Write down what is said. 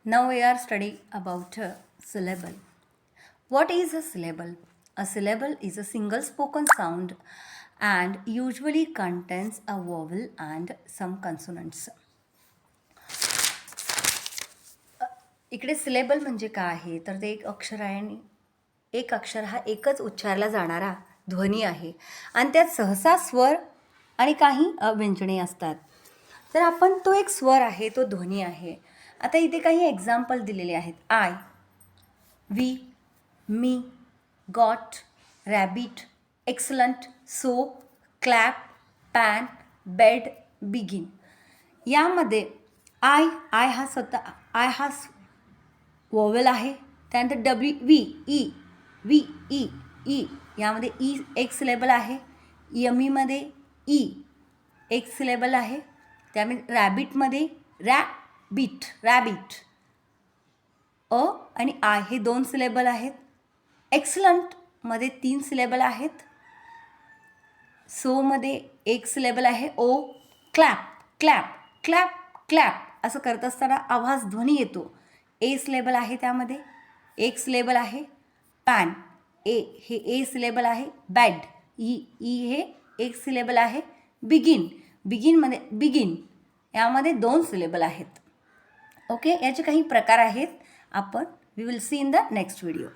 Now we are studying about a syllable. What is a syllable? A syllable is a single spoken sound and usually contains a vowel and some consonants. इकडे syllable म्हणजे काय आहे तर ते एक अक्षर आहे आणि एक अक्षर हा एकच उच्चारला जाणारा ध्वनी आहे आणि त्यात सहसा स्वर आणि काही व्यंजने असतात. तर आपण तो एक स्वर आहे, तो ध्वनी आहे. आता इथे काही एक्झाम्पल दिलेले आहेत. I, we, me, got, rabbit, excellent, so, clap, pan, bed, begin. यामध्ये आय हा आय हा वोवेल आहे. त्यानंतर ई यामध्ये ई एक सिलेबल आहे. यमीमध्ये ई एक सिलेबल आहे. त्यामध्ये रॅबिटमध्ये रॅबिट अ आणि आय हे 2 सिलेबल आहेत. एक्सलंटमध्ये 3 सिलेबल आहेत. सोमध्ये 1 सिलेबल आहे. ओ, क्लॅप असं करत असताना आवाज ध्वनी येतो. ए सिलेबल आहे, त्यामध्ये 1 सिलेबल आहे. पॅन हे ए सिलेबल आहे. बेड ई हे 1 सिलेबल आहे. बिगिन यामध्ये 2 सिलेबल आहेत. ओके, याचे काही प्रकार आहेत. We will see in the next video.